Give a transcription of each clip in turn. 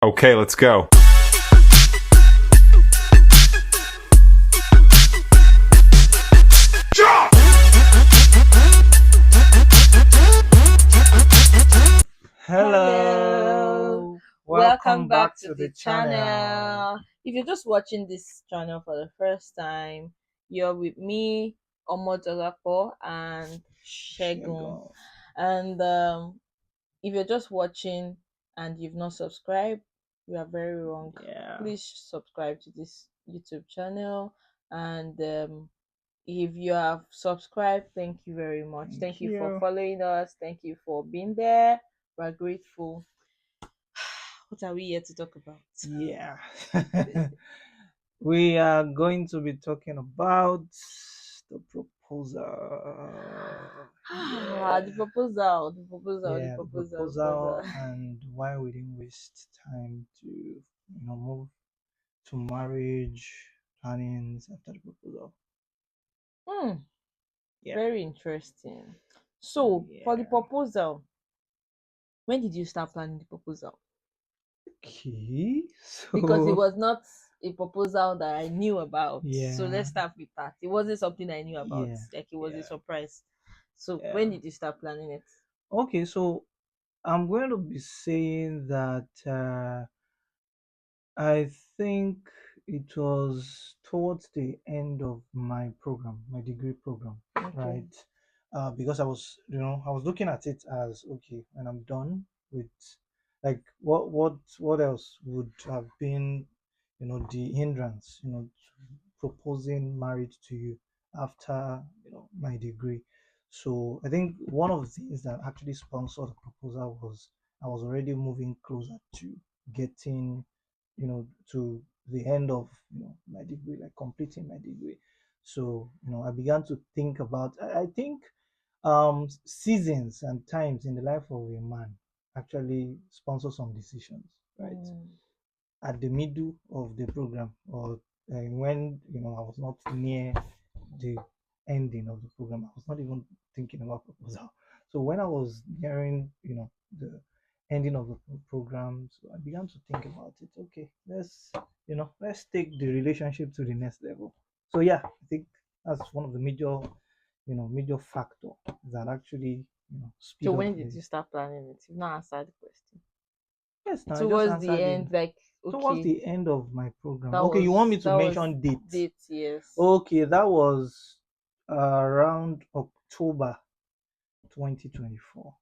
Okay, let's go. Hello, Hello, welcome welcome back back to to the the channel. channel. If you're just watching this channel for the first time, you're with me, Omodolapo, and Shegun. Shago. And if you're just watching and you've not subscribed, you are very wrong. Yeah, Please subscribe to this YouTube channel. And if you have subscribed, thank you very much. thank Thank you for you. following us. Thank you for being there. We're grateful. What are we here to talk about? Yeah, we are going to be talking about the proposal. The Yeah, proposal, the proposal, the yeah, the proposal, the proposal. proposal, and why we didn't waste time to move to marriage plannings after the proposal. Hmm, Yeah, very interesting. So, for the yeah. proposal, when did you start planning the proposal? Okay, Because it so was not a proposal that I knew about. So yeah, let's start with that. It wasn't something I knew about. yeah, Like it was a yeah, surprise. So when yeah. did you start planning it? Okay, so I'm going to be saying that I think it was towards the end of my program, my degree program, Okay. right? Because I was looking at it as okay, when I'm done with, like, what else would have been, the hindrance, proposing marriage to you after, my degree. So I think one of the things that actually sponsored the proposal was I was already moving closer to getting, to the end of, my degree, like completing my degree. So, I began to think about, I think, seasons and times in the life of a man actually sponsor some decisions, right? Mm. At the middle of the program, or when, I was not near the ending of the program, I was not even thinking about proposal. So when I was nearing, the ending of the program, so I began to think about it. Okay, let's take the relationship to the next level. So yeah, I think that's one of the major factor that actually, So speed up when did the. you start planning it? You've not answered the question. Yes, now I just Towards the answered it. end, like Towards okay, the end of my program. that Okay, you want was me to that was mention dates? date, yes. Okay, that was around October 2024.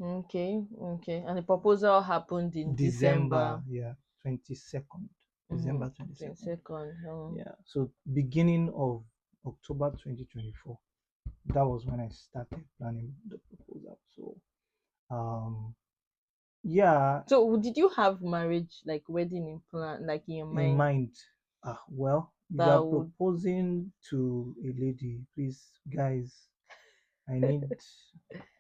Okay, okay. And the proposal happened in December, December. yeah, 22nd. Mm-hmm. December 22nd. 22nd. Yeah, so beginning of October 2024. That was when I started planning the proposal. So, yeah, So did you have marriage, like wedding in plan, like in your in mind mind. Well, if you that are would proposing to a lady, please, guys, I need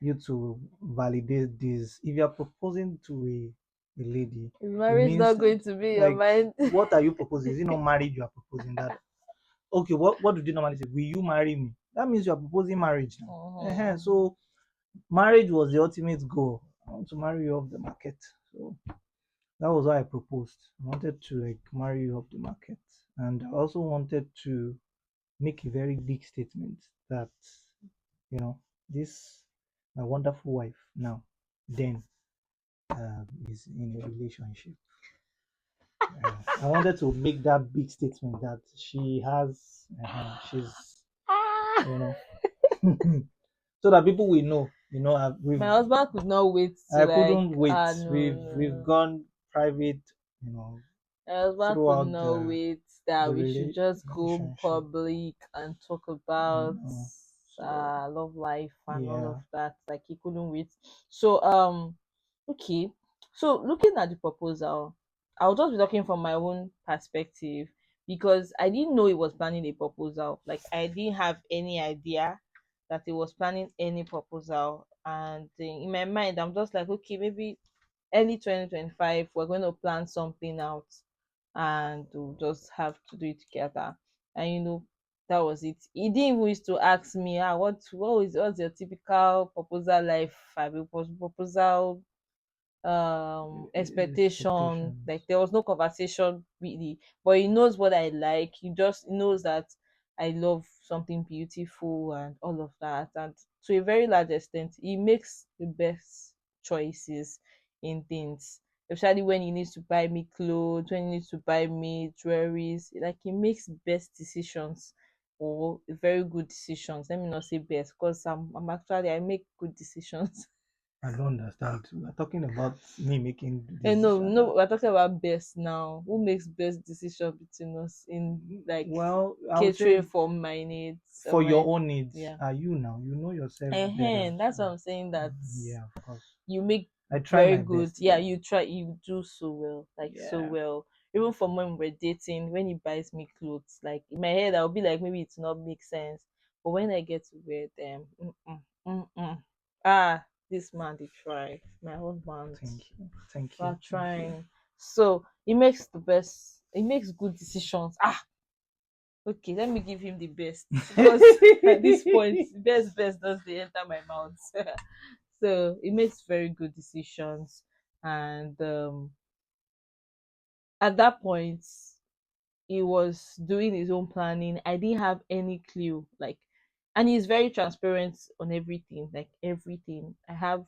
you to validate this. If you are proposing to a lady, is it marriage means not going to be in your like, mind? what are you proposing? Is it not marriage you are proposing? That okay? What do you normally say? Will you marry me? That means you are proposing marriage now. Mhm. So marriage was the ultimate goal. I want to marry you off the market. So that was why I proposed. I wanted to like marry you off the market, and I also wanted to make a very big statement that this my wonderful wife now then is in a relationship. I wanted to make that big statement that she has, she's, Ah! you know, so that people will know. My husband could not wait to I like, couldn't wait. no, We've no, no. gone private, you know, My husband could throughout not wait that the we should just go relationship. public and talk You about know, so love life and all of yeah, that. Like he couldn't wait. So okay. So looking at the proposal, I'll just be talking from my own perspective because I didn't know it was planning a proposal. Like I didn't have any idea that it was planning any proposal. And in my mind, I'm just like, okay, maybe early 2025 we're going to plan something out and we'll just have to do it together. And that was it. He didn't even used to ask me, what's your typical proposal life? I mean, proposal expectation. Like Expectations. there was no conversation really, but he knows what I like. He just knows that I love something beautiful and all of that. And to a very large extent, he makes the best choices in things, especially when he needs to buy me clothes, when he needs to buy me jewelries. Like he makes best decisions, or very good decisions. Let me not say best, because I'm actually I make good decisions. I don't understand. We're talking about me making And no, decision. no, we're talking about best now. Who makes best decision between us in like Well, I would say catering for my needs or for your my own needs. yeah. Are you now? You know yourself better. And that's what So I'm saying, that yeah, of course. you make I try very my good. best. Yeah, you try, you do so well, like so Yeah. well. Even from when we're dating, when he buys me clothes, like in my head I'll be like, maybe it's not make sense, but when I get to wear them, ah, this man they try, my husband, Thank you. Thank we you. are Thank you. trying. So he makes the best, he makes good decisions. Okay, let me give him the best, because at this point best does they enter my mouth. So he makes very good decisions. And at that point he was doing his own planning. I didn't have any clue, like, and he's very transparent on everything, like everything. I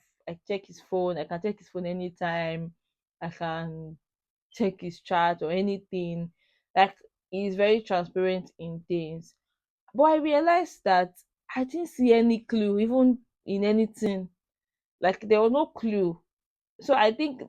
check his phone, I can check his phone anytime. I can check his chat or anything. Like he's very transparent in things. But I realized that I didn't see any clue even in anything. Like there was no clue. So I think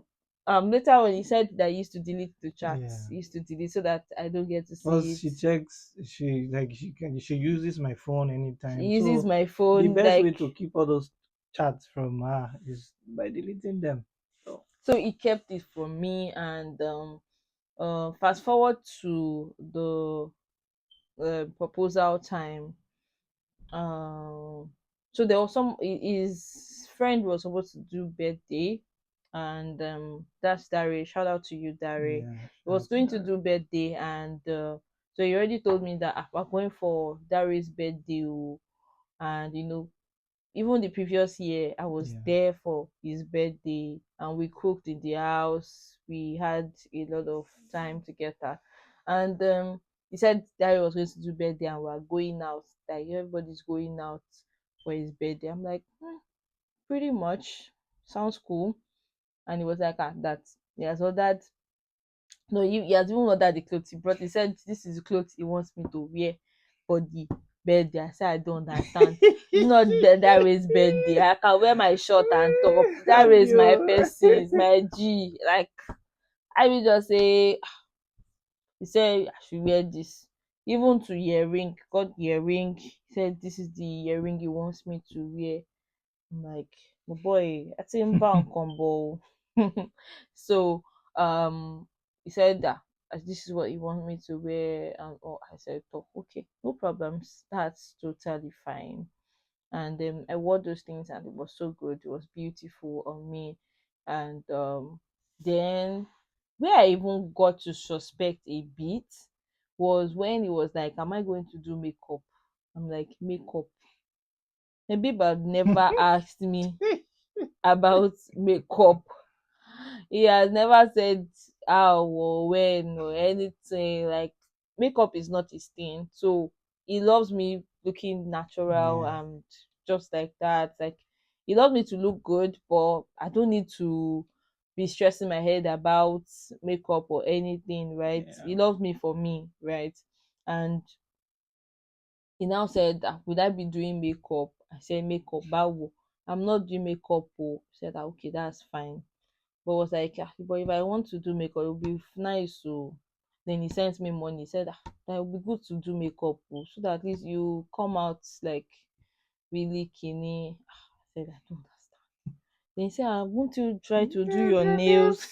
later on he said that he used to delete the chats. Yeah. He used to delete so that I don't get to see Because it. she checks, she uses my phone anytime. He uses So my the phone, best way like, to keep all those chats from her is by deleting them. So so he kept it from me. And fast forward to the proposal time. um so there was his friend was supposed to do birthday. And that's Dare. Shout out to you, Dare. He yeah, shout was out to going to that. do birthday. And so he already told me that, we're going for Dare's birthday oh." And even the previous year I was Yeah. there for his birthday, and we cooked in the house. We had a lot of time together. And he said that he was going to do birthday and we are going out, like everybody's going out for his birthday. I'm like, pretty much sounds cool. And he was like, that he has ordered, no, he has even ordered the clothes he brought. He said this is the clothes he wants me to wear for the birthday. I said I don't understand. It's not that raise birthday. I can wear my short and top. That raise my Abio. Percy's, my G. Like I will just say, he said I should wear this. Even to earring, got earring. He said this is the earring he wants me to wear. I'm like, my boy, I think bound combo. So he said that this is what he wants me to wear. And oh, I said, oh, okay, no problems. That's totally fine. And I wore those things and it was so good. It was beautiful on me. And then where I even got to suspect a bit was when he was like, am I going to do makeup? I'm like, makeup? Maybe but never asked me about makeup. He has never said how or when or anything. Like makeup is not his thing. So he loves me looking natural Yeah. and just like that. Like he loves me to look good, but I don't need to be stressing my head about makeup or anything, right? Yeah. He loves me for me, right? And he now said, would I be doing makeup? I said, makeup, bawo. I'm not doing makeup. Oh. He said, okay, that's fine. But was like, but if I want to do makeup, it would be nice. So then he sent me money. He said, that would be good to do makeup. Oh, so that at least you come out like really kini. I said, I don't understand. Then he said, won't you try to do your nails?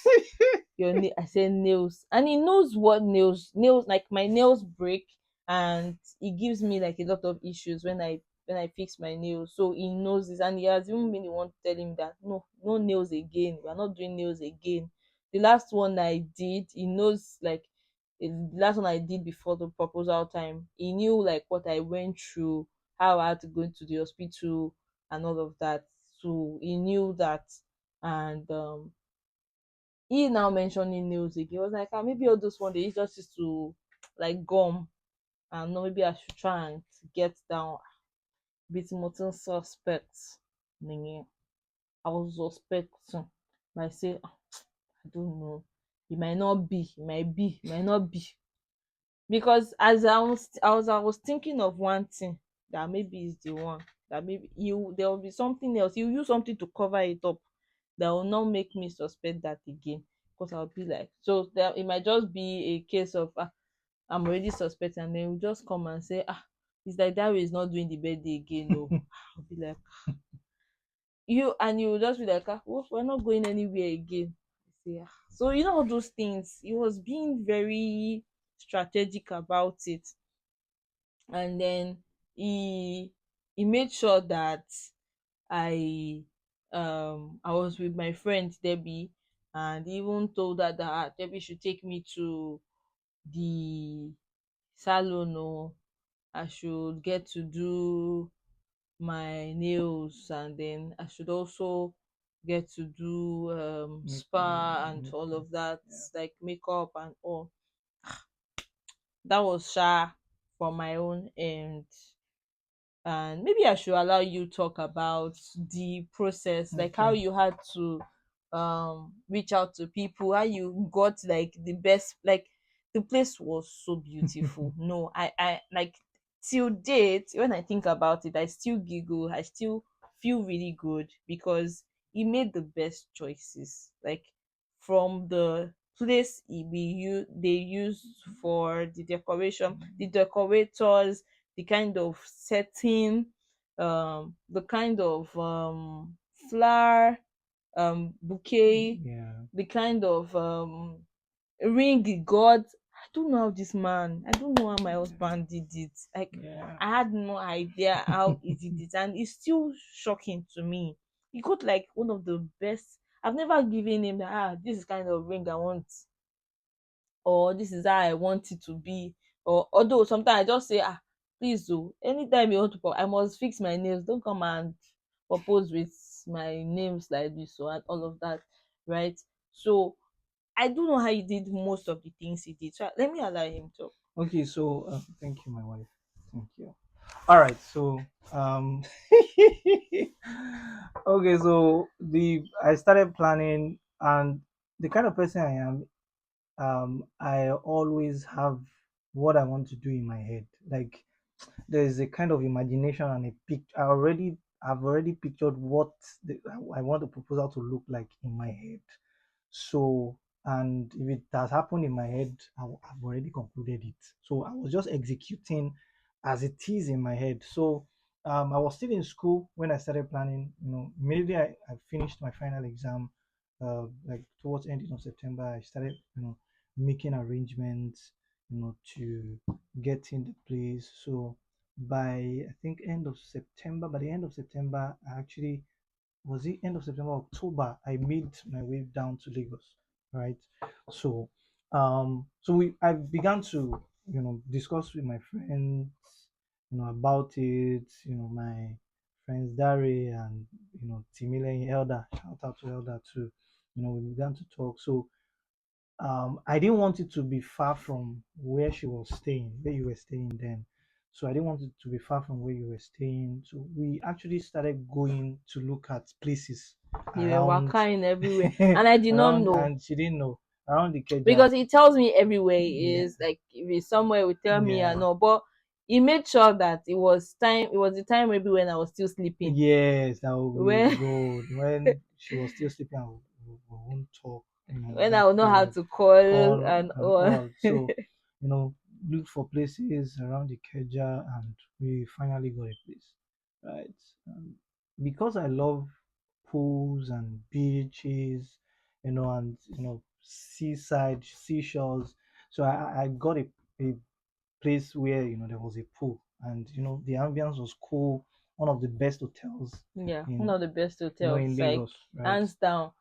I said nails, and he knows what nails, like my nails break. And he gives me like a lot of issues when I fix my nails. So he knows this, and he has even been the one to tell him that no, no nails again, we are not doing nails again. The last one I did, he knows, like the last one I did before the proposal time, he knew like what I went through, how I had to go into the hospital and all of that. So he knew that. And he now mentioning nails again. He was like, ah, maybe all those one they just used to like gum, and no, maybe I should try and get down. Bit more suspect. Nìyẹn. I was suspecting. But I say, "Ah, I don't know. It might not be. It might be. It might not be." Because as I was thinking of one thing that maybe is the one, that maybe you there will be something else. You use something to cover it up that will not make me suspect that again. Because I'll be like, so that it might just be a case of, I'm already suspecting, and then we just come and say, it's like that way is not doing the birthday again. No, I'll be like, you will just be like, we're not going anywhere again. I say, so all those things. He was being very strategic about it, and then he made sure that I I was with my friend Debbie, and he even told her that, Debbie should take me to the salon, or I should get to do my nails, and then I should also get to do Make, spa and make, all of that, yeah. like makeup and all. That was from my own end. And maybe I should allow you talk about the process, like how Okay. you had to reach out to people, how you got like the best, like the place was so beautiful. No, I like, till date when I think about it, I still giggle, I still feel really good because he made the best choices, like from the place they used for the decoration, the decorators, the kind of setting, the kind of flower bouquet, Yeah. the kind of ring he got. I don't know how this man, I don't know how my husband did it. Like, Yeah. I had no idea how he did it, and it's still shocking to me. He got like one of the best. I've never given him that, this is kind of ring I want, or this is how I want it to be. Or although sometimes I just say, please do. Anytime you want to I must fix my nails. Don't come and propose with my nails like this, or and all of that, right? So I don't know how he did most of the things he did. So let me allow him to. Okay. So thank you, my wife. Thank you. All right. So um, okay. So the I started planning, and the kind of person I am, I always have what I want to do in my head. Like there's a kind of imagination and a picture. I've already pictured what I want the proposal to look like in my head. So, and if it has happened in my head, I've already concluded it. So I was just executing as it is in my head. So I was still in school when I started planning. Immediately I finished my final exam, like towards ending of September, I started, making arrangements, to get in the place. So by I think by the end of September, I actually was it end of September, October, I made my way down to Lagos, right? So, I began to, discuss with my friends, about it. My friends Dari and Timile Elder, shout out to Elder too. We began to talk. So I didn't want it to be far from where she was staying, where you were staying then. So I didn't want it to be far from where you were staying. So we actually started going to look at places You were around, walking everywhere, and I did not know, and she didn't know, around the Keja. because he tells me everywhere Yeah, is like, if it's somewhere he will tell me yeah, and all, but he made sure that it was time. It was the time maybe when I was still sleeping. yes. That we When go when she was still sleeping, and we won't talk, when I that would know how period, to call call and and all. all. So, look for places around the Keja, and we finally got a place, right? Because I love pools and beaches, and seaside, seashores. So I got a place where there was a pool, and the ambience was cool. One of the best hotels Yeah, one in of the best hotels, in like Lagos, right? hands down.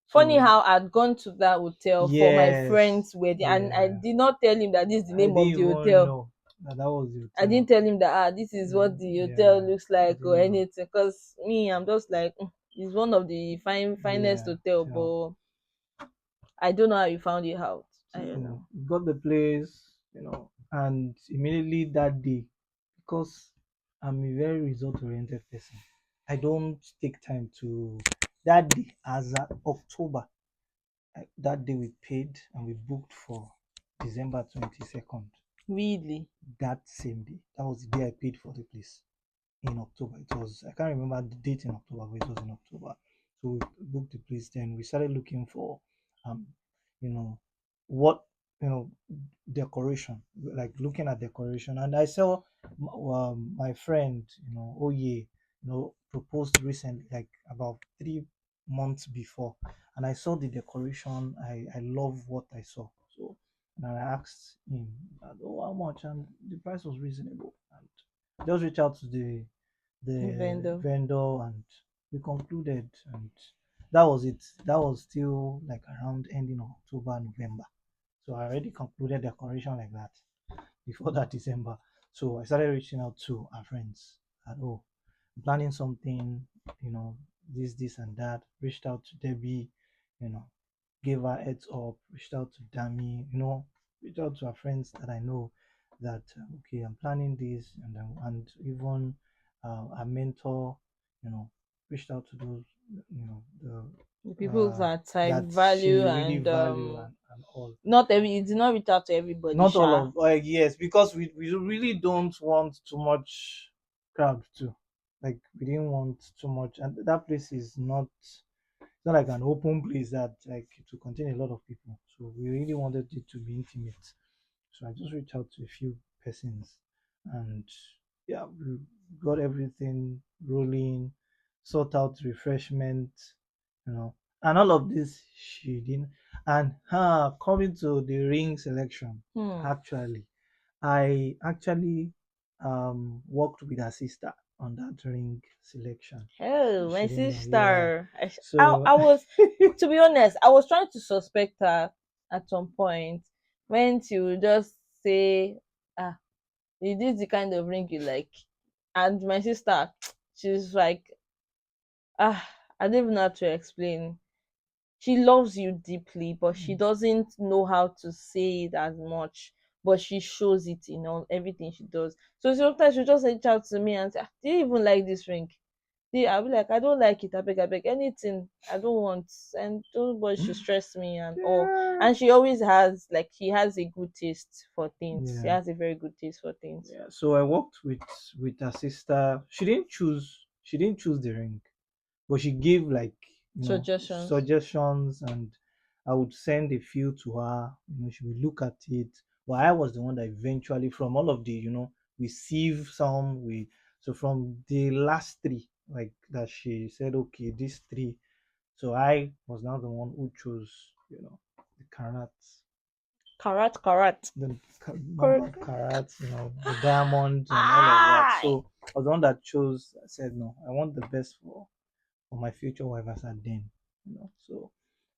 Funny So how I'd gone to that hotel for my yes, friend's wedding, and I yeah. did not tell him that this is the I name of didn't the even hotel. know that that was the I didn't hotel. tell him that, this is what the hotel Yeah, looks I like or didn't know. anything. Because me, I'm just like, it's one of the finest Yeah, hotel, hotel. but I don't know how you found it out. I You don't know, know. got the place, and immediately that day, because I'm a very result oriented person, I don't take time to that day as October. That day we paid and we booked for December 22nd. Really? That same day, that was the day I paid for the place in October. It was, I can't remember the date in October, but it was in October. So we booked the place. Then we started looking for, um, you know, what you know, decoration, like looking at decoration. And I saw my friend, oh yeah, proposed recently, like about 3 months before, and I saw the decoration. I love what I saw. So and I asked him, oh, how much? And the price was reasonable. And just reach out to the Vendor. vendor, and we concluded, and that was it. That was still like around ending of October, November. So I already concluded decoration like that before that December. So I started reaching out to our friends at, oh, planning something, this and that. Reached out to Debbie, you know, gave her heads up, reached out to Dami, reached out to our friends that I know that, okay, I'm planning this, and even a mentor, you know, reached out to those, The the people that I that she value really and value, and all. not every you did not reach out to everybody, Not all Sha. of, yes, because we really don't want too much crowd too. Like we didn't want too much, and that place is not, it's not like an open place that like to contain a lot of people. So we really wanted it to be intimate. So I just reached out to a few persons, and yeah, we got everything rolling, sort out refreshment, and all of this she didn't. And coming to the ring selection, Hmm. actually, I actually worked with her sister on that ring selection. Oh, my She didn't know, yeah. sister. So I was, to be honest, I was trying to suspect her at some point when she would just say, ah, is this the kind of ring you like? And my sister, she's like, ah, I don't even know how to explain. She loves you deeply, but she doesn't know how to say it as much. But she shows it in all everything she does. So sometimes she just reach out to me and say, "Ah, do you even like this ring?" I'll be like, I don't like it. I beg, anything. I don't want, and nobody should stress me and all. yeah, And she always has, like, she has a good taste for things. She yeah. has a very good taste for things. Yeah, so I worked with her sister. She didn't choose the ring, but she gave, like, Suggestions. suggestions, and I would send a few to her. She would look at it. But I was the one that eventually, from all of the, we sieve some, we so from the last three, like that, she said, okay, these three. So I was now the one who chose, the carrots, Karat, karat. the number of Correct. carats, the diamonds and all of that. Ah, So I was the one that chose. I said, no, I want the best for my future wife as at then. So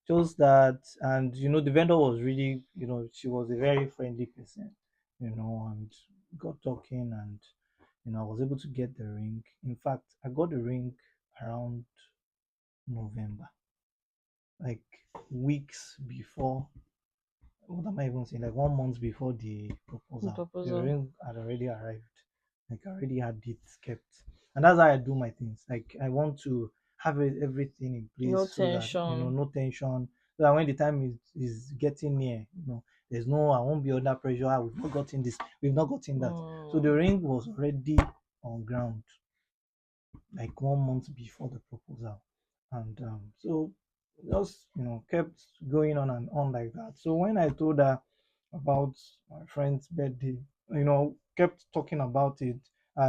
chose that, and the vendor was really, she was a very friendly person, and got talking, and I was able to get the ring. In fact, I got the ring around November, like weeks before. What am I even saying? Like 1 month before the proposal, the proposal. ring had already arrived. Like I already had it kept, and that's how I do my things. Like I want to have everything in No place so that tension. no tension. So that when the time is getting near, there's no, I won't be under pressure. We've not gotten this, we've not gotten that. So the Mm. ring was already on ground like 1 month before the proposal, and so just kept going on and on like that. So when I told her about my friend's birthday, kept talking about it.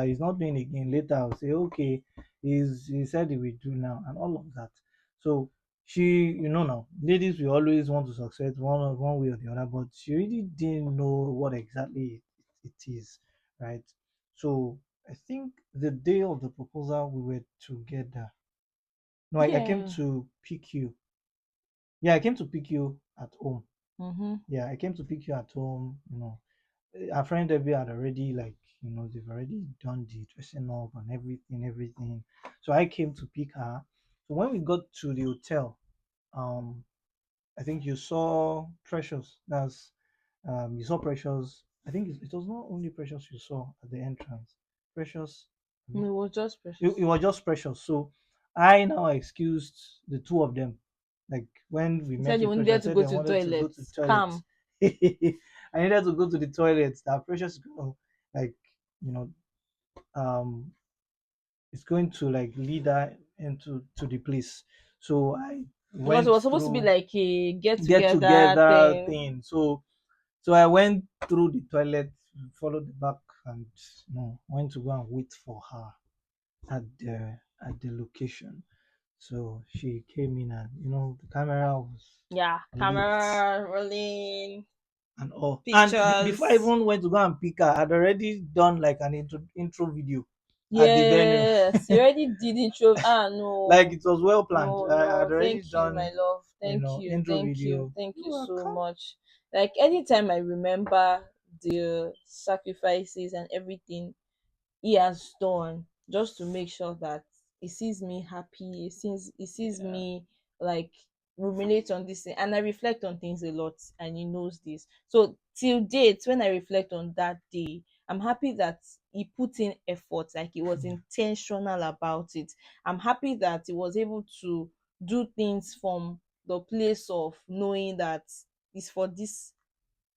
He's not doing it again. Later I'll say, okay, he said he will do now, and all of that. So she, now ladies will always want to succeed one way or the other, but she really didn't know what exactly it is, right? So I think the day of the proposal we were together. No, I came Yeah. to pick you. Yeah, I came to pick you at home. Mm-hmm. Yeah, I came to pick you at home. Our friend Debbie had already, like, they've already done the dressing up and everything. So I came to pick her. So when we got to the hotel, um, I think you saw Precious. That's you saw Precious. I think it was not only Precious you saw at the entrance. Precious. No, it was just It precious. was just Precious. So I now excused the two of them. Like when we He met said he with Precious, I needed to said go they to the wanted to go toilet. to the toilet. Calm. I needed to go to the toilet. That Precious, like you know, um, it's going to like lead her into the place. So I Because it went was supposed to be through like a get get together together thing. thing. So I went through the toilet, followed the back, and went to go and wait for her at the location. So she came in, and the camera was Yeah, lit camera rolling, and all. And before I pictures. even went to go and pick her, I'd already done like an intro video at the venue. Yes, you already did intro. Ah, Like no, it was well planned. no, I had no. already Thank you, my done, love. intro Thank video. you so Welcome. much. Like anytime I remember the sacrifices and everything he has done just to make sure that he sees me happy, he sees Yeah, me like ruminate on this thing, and I reflect on things a lot, and he knows this. So till date, when I reflect on that day, I'm happy that he put in effort, like he was yeah, intentional about it. I'm happy that he was able to do things from the place of knowing that it's for this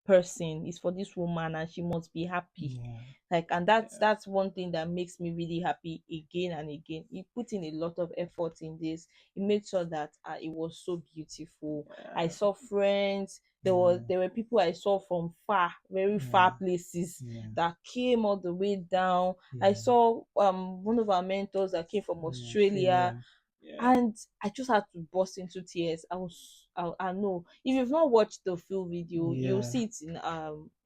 person, is for this woman, and she must be happy. yeah, Like, and that's yeah, one thing that makes me really happy. Again and again, he put in a lot of effort in this. He made sure that it was so beautiful. I yeah, saw friends. There were people I saw from far, very yeah, far places, yeah, that came all the way down. I yeah, saw one of our mentors that came from yeah, Australia, Australia. Yeah, and I just had to burst into tears. I know, if you've not watched the full video, you'll yeah. see it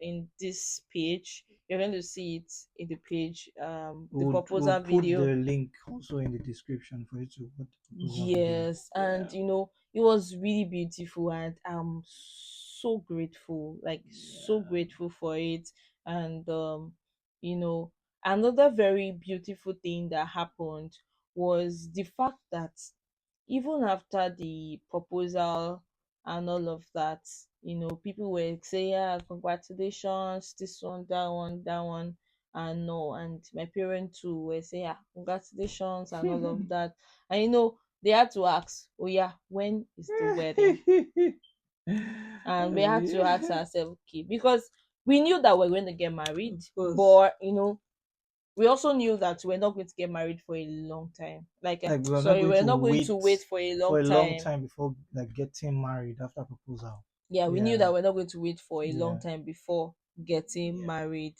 in this page. You're going to see it in the page, the We'll proposal put video. the link also in the description for you to put the proposal video. Yes, and Yeah, it was really beautiful, and I'm so grateful, like so yeah, grateful for it. And you know, another very beautiful thing that happened was the fact that even after the proposal and all of that, people were saying, yeah, congratulations, this one, that one, and no, and my parents too were saying, yeah, congratulations and all of that. And they had to ask, oh yeah, when is the wedding? And we had to ask ourselves, okay, because we knew that we're going to get married, of course. but we also knew that we're not going to get married for a long time. Like, Like we are not sorry, going we're to not going to wait wait for a for long a long time. time before like getting married after proposal. Yeah, we knew Yeah, that we're not going to wait for a long yeah, time before getting yeah, married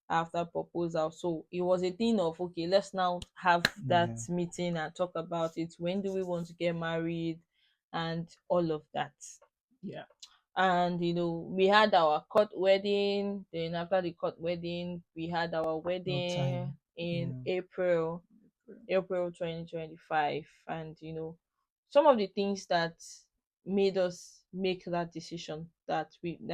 after proposal. So it was a thing of, okay, let's now have that yeah, meeting and talk about it. When do we want to get married and all of that? yeah. And we had our court wedding. Then after the court wedding, we had our No wedding time. in Yeah, April 2025. And some of the things that made us make that decision, that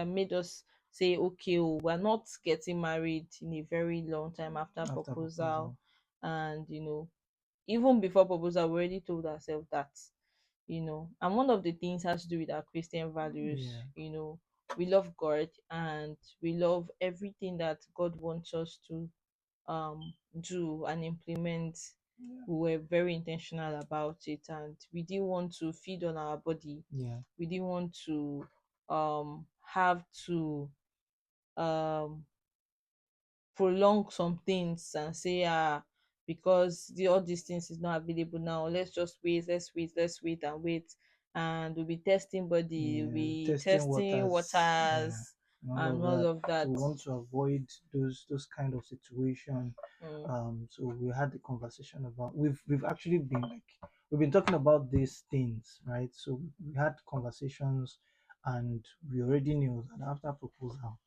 made us say, okay, oh, we're not getting married in a very long time after after proposal. proposal. And even before proposal, we already told ourselves that, and one of the things has to do with our Christian values. Yeah, We love God, and we love everything that God wants us to do and implement. yeah, We were very intentional about it, and we didn't want to feed on our body. yeah, We didn't want to have to um prolong some things and say, because all these things is not available now, let's just wait, let's wait and wait. And we'll be testing body, we'll yeah. be Testing testing waters. Yeah, waters and all and of all that. of So that. we want to avoid those kind of situation. Mm. So we had the conversation about we've actually been like we've been talking about these things, right? So we had conversations, and we already knew that after proposal,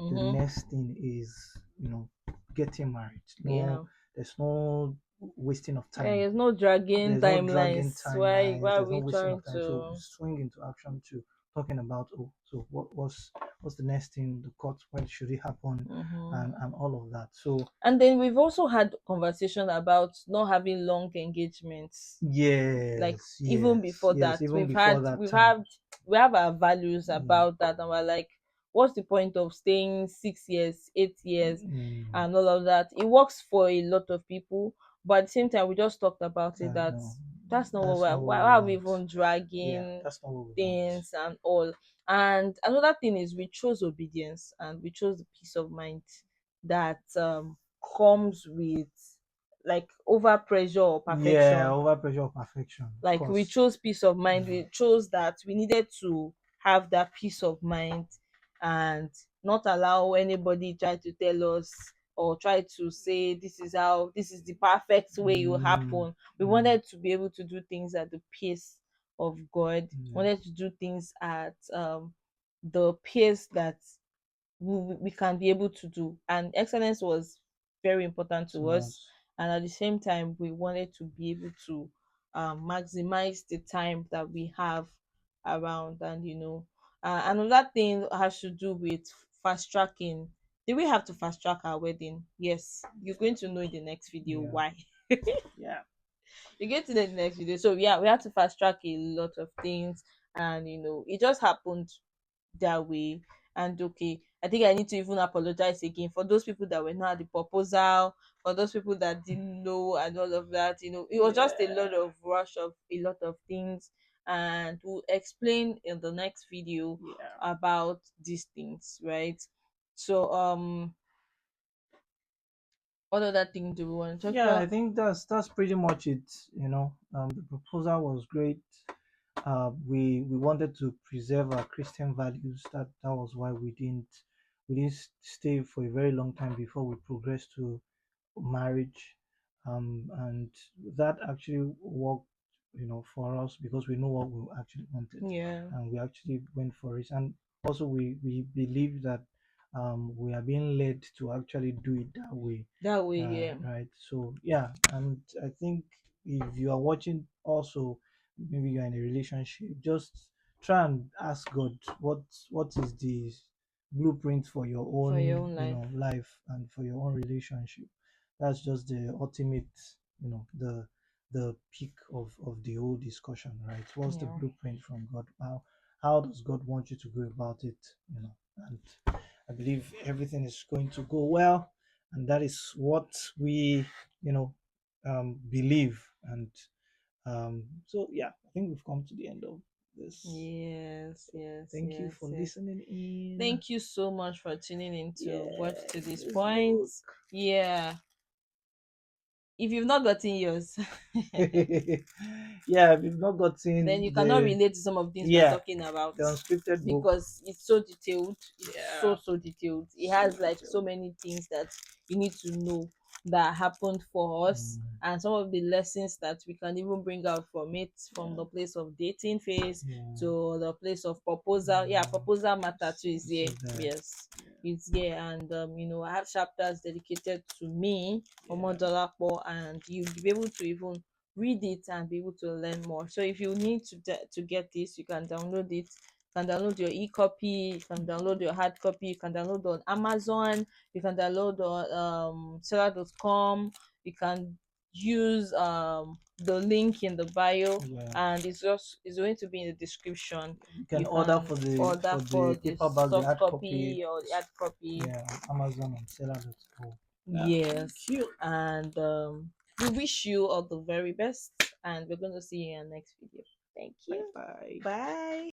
the Mm-hmm. next thing is getting married. Yeah. There's no wasting of Yeah, time. there's no dragging There's no dragging timelines. Why timelines. are There's no we wasting trying of time. So to? swing into action to talking about, so what's the next thing, the court, when should it happen, Mm-hmm. and all of that. So And then we've also had conversation about not having long engagements. Like, yes, even yes, before yes. that, Even we've before had that we've time. had we have our values Yeah. about that, and we're like, what's the point of staying 6 years, 8 years, Mm. and all of that? It works for a lot of people, but at the same time, we just talked about it that No, that's not what that's not what why we are we want. even Yeah, dragging that's not what we want. things and all. And another thing is we chose obedience, and we chose the peace of mind that comes with like over pressure or Yeah, perfection. over pressure of perfection, of Like we course. chose peace of mind, Yeah. we chose that we needed to have that peace of mind and not allow anybody try to tell us or try to say this is how, this is the perfect way it will Mm, happen. We mm, wanted to be able to do things at the pace of God, yeah, wanted to do things at the pace that we can be able to do. And excellence was very important to to us. us. And at the same time, we wanted to be able to maximize the time that we have around. And another thing has to do with fast tracking. Did we have to fast track our wedding? Yes, you're going to know in the next video Yeah, why. yeah, You get to the next video. So yeah, we had to fast track a lot of things, and it just happened that way. And okay, I think I need to even apologize again for those people that were not at the proposal, for those people that didn't know and all of that. It was just a lot yeah, of rush of a lot of things, and we'll explain in the next video yeah. about these things, right? So what other thing do we want to talk Yeah, I about? think that's pretty much it. The proposal was great. We wanted to preserve our Christian values. That was why we didn't stay for a very long time before we progressed to marriage, and that actually worked, for us because we know what we actually wanted, Yeah, and we actually went for it. And also we believe that we are being led to actually do it that way, that way, yeah. right? So yeah, and I think if you are watching also, maybe you're in a relationship, just try and ask God what is the blueprint for your For your own, own life. life and for your own relationship. That's just the ultimate, the peak of the whole discussion, right? What's the Yeah. blueprint from God? How does God want you to go about it? And I believe everything is going to go well, and that is what we, believe. And so, yeah, I think we've come to the end of this. Yes, yes, Thank you yes, for yes. listening in. Thank you so much for tuning in to watch Yeah, to this let's point. look. Yeah. If you've not gotten yours, Yeah, we've not then gotten you cannot the relate to some of things we're yeah talking about the unscripted book. because it's so detailed. It's Yeah, so detailed. It so has like so detailed. many things that you need to know that happened for us, Mm, and some of the lessons that we can even bring out from it, from yeah, the place of dating phase yeah, to the place of proposal. Yeah, yeah. proposal matter too is So here. there. Yes, it's here. And I have chapters dedicated to me, Yeah, Omodolapo, and you'll be able to even read it and be able to learn more. So if you need to get this, you can download it. You can download your e-copy, you can download your hard copy, you can download on Amazon, you can download on seller.com, you can use the link in the bio, yeah. and it's going to be in the description. You can You order can for the order for the for the paperback, the soft hard copy. copy or the hard copy. Yeah, on Amazon and seller.co. Yeah, thank Yes, you. and we wish you all the very best, and we're going to see you in our next video. Thank Bye you. bye. Bye.